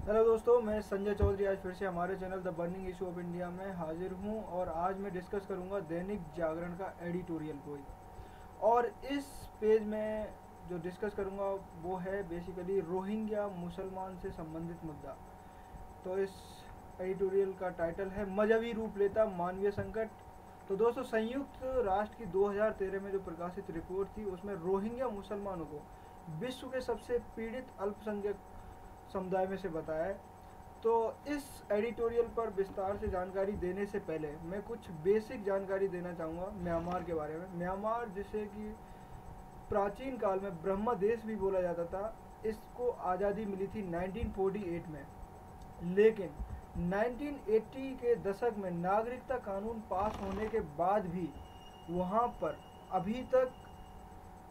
Hello दोस्तों, मैं संजय चौधरी आज फिर से हमारे channel the burning issue of India में हाजिर हूं और आज मैं डिस्कस करूंगा दैनिक जागरण का एडिटोरियल कोई। और इस पेज में जो डिस्कस करूंगा वो है बेसिकली रोहिंग्या मुसलमान से संबंधित मुद्दा। तो इस एडिटोरियल का टाइटल है मजहबी रूप लेता मानवीय संकट। तो दोस्तों, संयुक्त राष्ट्र की 2013 में जो प्रकाशित रिपोर्ट थी उसमें रोहिंग्या मुसलमानों को विश्व के सबसे पीड़ित अल्पसंख्यक समुदाय में से बताया है। तो इस एडिटोरियल पर विस्तार से जानकारी देने से पहले मैं कुछ बेसिक जानकारी देना चाहूँगा म्यांमार के बारे में। म्यांमार, जिसे कि प्राचीन काल में ब्रह्म देश भी बोला जाता था, इसको आज़ादी मिली थी 1948 में। लेकिन 1980 के दशक में नागरिकता कानून पास होने के बाद भी वहाँ पर अभी तक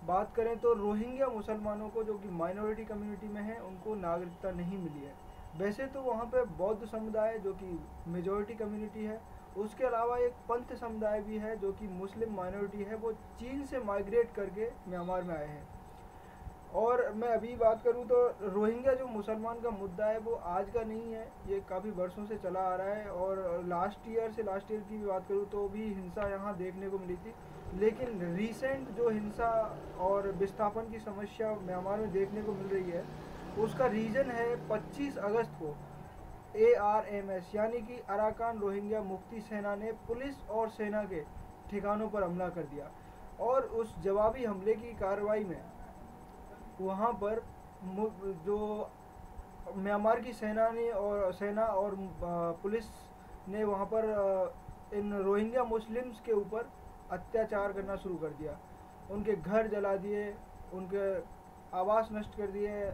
बात करें तो रोहिंग्या मुसलमानों को, जो कि माइनॉरिटी कम्युनिटी में है, उनको नागरिकता नहीं मिली है। वैसे तो वहाँ पे बौद्ध समुदाय जो कि मेजॉरिटी कम्युनिटी है, उसके अलावा एक पंथ समुदाय भी है जो कि मुस्लिम माइनॉरिटी है, वो चीन से माइग्रेट करके म्यांमार में आए हैं। और मैं अभी बात करूं तो रोहिंग्या जो मुसलमान का मुद्दा है वो आज का नहीं है, ये काफ़ी वर्षों से चला आ रहा है। और लास्ट ईयर की भी बात करूं तो भी हिंसा यहाँ देखने को मिली थी। लेकिन रिसेंट जो हिंसा और विस्थापन की समस्या म्यांमार में देखने को मिल रही है, उसका रीज़न है 25 अगस्त को ARMS यानी कि अराकान रोहिंग्या मुक्ति सेना ने पुलिस और सेना के ठिकानों पर हमला कर दिया। और उस जवाबी हमले की कार्रवाई में वहाँ पर जो म्यांमार की सेना और पुलिस ने वहाँ पर इन रोहिंग्या मुस्लिम्स के ऊपर अत्याचार करना शुरू कर दिया। उनके घर जला दिए, उनके आवास नष्ट कर दिए,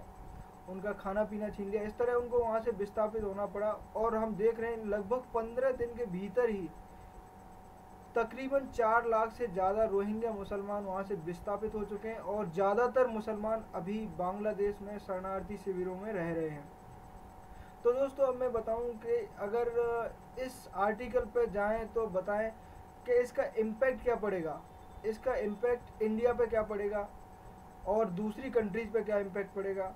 उनका खाना पीना छीन लिया। इस तरह उनको वहाँ से विस्थापित होना पड़ा। और हम देख रहे हैं लगभग 15 दिन के भीतर ही तकरीबन 4 लाख से ज़्यादा रोहिंग्या मुसलमान वहाँ से विस्थापित हो चुके हैं और ज़्यादातर मुसलमान अभी बांग्लादेश में शरणार्थी शिविरों में रह रहे हैं। तो दोस्तों, अब मैं बताऊं कि अगर इस आर्टिकल पर जाएं तो बताएं कि इसका इम्पैक्ट क्या पड़ेगा, इसका इम्पैक्ट इंडिया पे क्या पड़ेगा और दूसरी कंट्रीज़ पे क्या इम्पैक्ट पड़ेगा।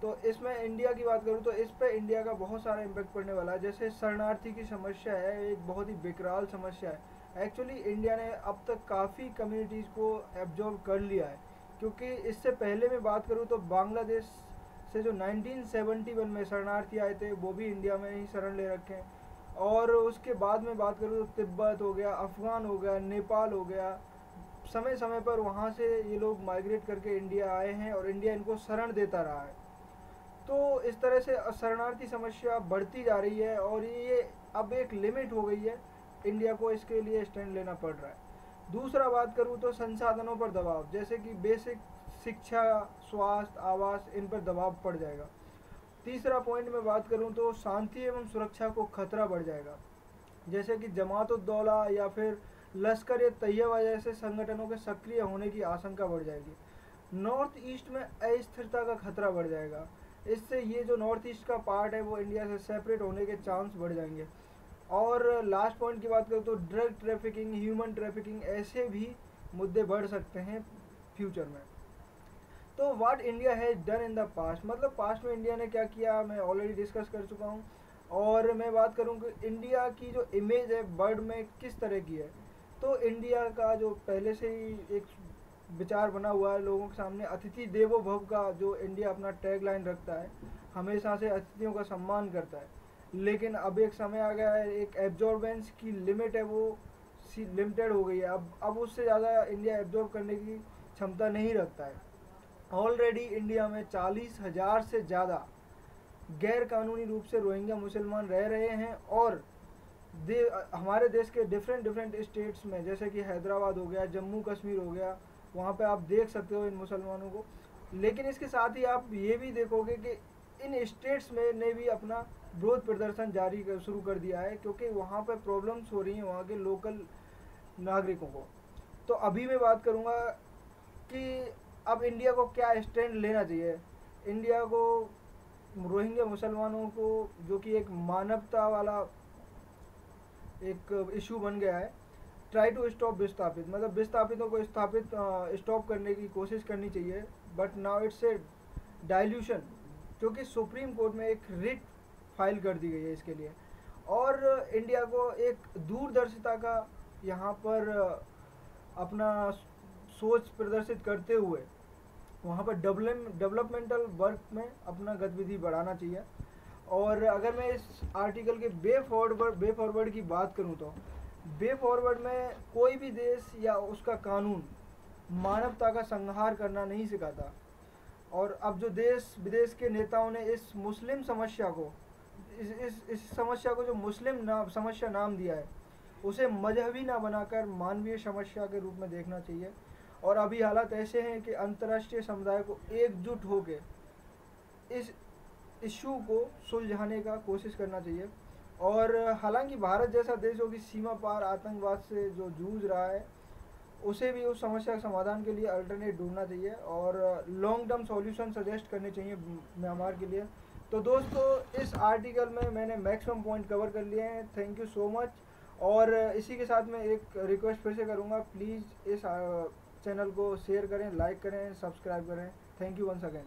तो इसमें इंडिया की बात करूँ तो इस पर इंडिया का बहुत सारा इम्पैक्ट पड़ने वाला है। जैसे शरणार्थी की समस्या है, एक बहुत ही विकराल समस्या है। एक्चुअली इंडिया ने अब तक काफ़ी कम्युनिटीज़ को एब्जॉर्व कर लिया है, क्योंकि इससे पहले मैं बात करूँ तो बांग्लादेश से जो 1971 में शरणार्थी आए थे वो भी इंडिया में ही शरण ले रखे हैं। और उसके बाद में बात करूँ तो तिब्बत हो गया, अफ़गान हो गया, नेपाल हो गया, समय समय पर वहाँ से ये लोग माइग्रेट करके इंडिया आए हैं और इंडिया इनको शरण देता रहा है। तो इस तरह से शरणार्थी समस्या बढ़ती जा रही है और ये अब एक लिमिट हो गई है। इंडिया को इसके लिए स्टैंड लेना पड़ रहा है। दूसरा बात करूँ तो संसाधनों पर दबाव, जैसे कि बेसिक शिक्षा, स्वास्थ्य, आवास, इन पर दबाव पड़ जाएगा। तीसरा पॉइंट में बात करूँ तो शांति एवं सुरक्षा को खतरा बढ़ जाएगा, जैसे कि जमात उद दौला या फिर लश्कर ए तैयबा जैसे संगठनों के सक्रिय होने की आशंका बढ़ जाएगी। नॉर्थ ईस्ट में अस्थिरता का खतरा बढ़ जाएगा। इससे ये जो नॉर्थ ईस्ट का पार्ट है वो इंडिया से सेपरेट होने के चांस बढ़ जाएंगे। और लास्ट पॉइंट की बात करें तो ड्रग ट्रैफिकिंग, ह्यूमन ट्रैफिकिंग, ऐसे भी मुद्दे बढ़ सकते हैं फ्यूचर में। तो what India has done in the past, मतलब पास्ट में इंडिया ने क्या किया, मैं ऑलरेडी डिस्कस कर चुका हूँ। और मैं बात करूँ कि इंडिया की जो इमेज है वर्ल्ड में किस तरह की है, तो इंडिया का जो पहले से ही एक विचार बना हुआ है लोगों के सामने, अतिथि देवो भव का जो इंडिया अपना टैग लाइन रखता है, हमेशा से अतिथियों का सम्मान करता है। लेकिन अब एक समय आ गया है, एक एब्जॉर्बेंस की लिमिट है वो लिमिटेड हो गई है। अब उससे ज़्यादा इंडिया एब्जॉर्ब करने की क्षमता नहीं रखता है। ऑलरेडी इंडिया में 40,000 से ज़्यादा गैर कानूनी रूप से रोहिंग्या मुसलमान रह रहे हैं। और हमारे देश के डिफरेंट डिफरेंट स्टेट्स में, जैसे कि हैदराबाद हो गया, जम्मू कश्मीर हो गया, वहाँ पे आप देख सकते हो इन मुसलमानों को। लेकिन इसके साथ ही आप ये भी देखोगे कि इन स्टेट्स में ने भी अपना विरोध प्रदर्शन जारी शुरू कर दिया है, क्योंकि वहाँ पर प्रॉब्लम्स हो रही हैं वहाँ के लोकल नागरिकों को। तो अभी मैं बात करूँगा कि अब इंडिया को क्या स्टैंड लेना चाहिए। इंडिया को रोहिंग्या मुसलमानों को, जो कि एक मानवता वाला एक इशू बन गया है, ट्राई टू स्टॉप विस्थापित, मतलब विस्थापितों को स्थापित स्टॉप करने की कोशिश करनी चाहिए। But now it's a dilution क्योंकि सुप्रीम कोर्ट में एक रिट फाइल कर दी गई है इसके लिए। और इंडिया को एक दूरदर्शिता का यहाँ पर अपना सोच प्रदर्शित करते हुए वहाँ पर डेवलपमेंटल वर्क में अपना गतिविधि बढ़ाना चाहिए। और अगर मैं इस आर्टिकल के वे फॉरवर्ड की बात करूँ तो वे फॉरवर्ड में कोई भी देश या उसका कानून मानवता का संहार करना नहीं सिखाता। और अब जो देश विदेश के नेताओं ने इस मुस्लिम समस्या को इस समस्या को जो मुस्लिम समस्या नाम दिया है, उसे मजहबी ना बनाकर मानवीय समस्या के रूप में देखना चाहिए। और अभी हालात ऐसे हैं कि अंतर्राष्ट्रीय समुदाय को एकजुट होकर इस इशू को सुलझाने का कोशिश करना चाहिए। और हालांकि भारत जैसा देशों की सीमा पार आतंकवाद से जो जूझ रहा है, उसे भी उस समस्या के समाधान के लिए अल्टरनेट ढूंढना चाहिए और लॉन्ग टर्म सॉल्यूशन सजेस्ट करने चाहिए म्यांमार के लिए। तो दोस्तों, इस आर्टिकल में मैंने मैक्सिमम पॉइंट कवर कर लिए हैं। Thank you so much. और इसी के साथ मैं एक रिक्वेस्ट फिर से करूँगा, प्लीज़ इस चैनल को शेयर करें, लाइक करें, सब्सक्राइब करें। Thank you once again.